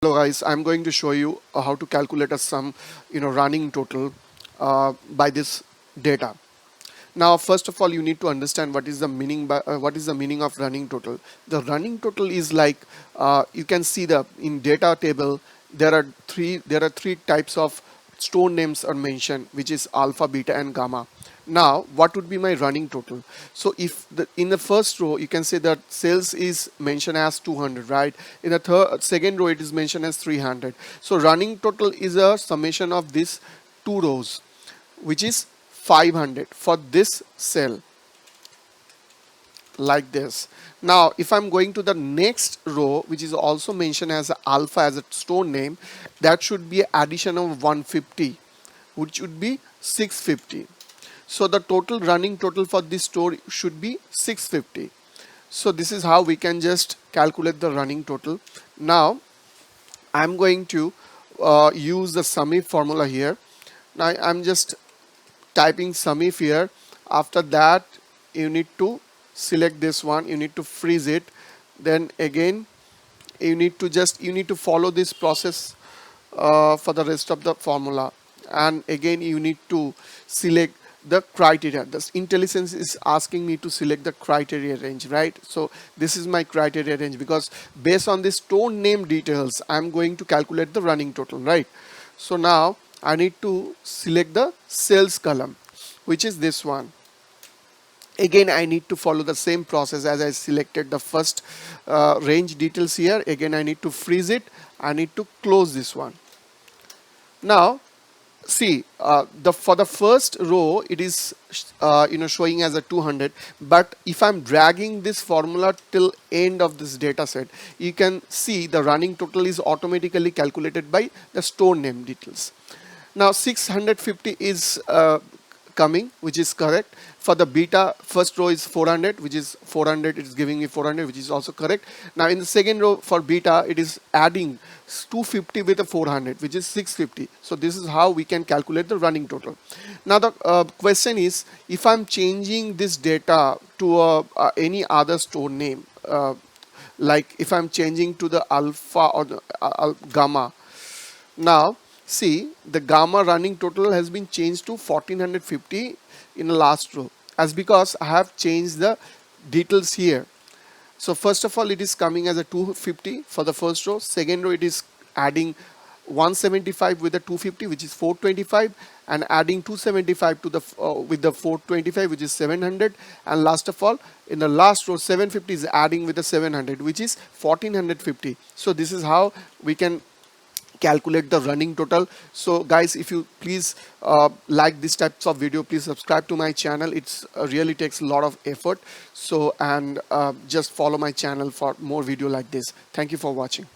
Hello guys, I'm going to show you how to calculate a sum, running total by this data. Now, first of all, you need to understand what is the meaning of running total. The running total is like you can see the in data table there are three types of store names are mentioned, which is alpha, beta, and gamma. Now, what would be my running total? So, if in the first row you can say that sales is mentioned as 200, right? In the second row it is mentioned as 300. So, running total is a summation of these two rows, which is 500 for this cell, like this. Now if I'm going to the next row, which is also mentioned as alpha as a store name, that should be addition of 150, which would be 650. So the total running total for this store should be 650. So this is how we can just calculate the running total. Now I'm going to use the SUMIF formula here. Now I'm just typing SUMIF here. After that, you need to select this one, you need to freeze it, then again you need to follow this process for the rest of the formula, and again you need to select the criteria. This IntelliSense is asking me to select the criteria range, right? So this is my criteria range, because based on this store name details I'm going to calculate the running total, right? So now I need to select the sales column, which is this one. Again I need to follow the same process as I selected the first range details here. Again I need to freeze it, I need to close this one. Now see, for the first row it is showing as a 200, but if I'm dragging this formula till end of this data set, you can see the running total is automatically calculated by the store name details. Now 650 is coming, which is correct. For the beta, first row is 400, which is 400, it is giving me 400, which is also correct. Now in the second row for beta, it is adding 250 with a 400, which is 650. So this is how we can calculate the running total. Now the question is, if I'm changing this data to any other store name, like if I'm changing to the alpha or the gamma. Now see, the gamma running total has been changed to 1450 in the last row, as because I have changed the details here. So first of all, it is coming as a 250 for the first row. Second row, it is adding 175 with the 250, which is 425, and adding 275 to the with the 425, which is 700. And last of all, in the last row, 750 is adding with the 700, which is 1450. So this is how we can calculate the running total. So guys, if you please like this types of video, please subscribe to my channel. It's really takes a lot of effort. So and just follow my channel for more video like this. Thank you for watching.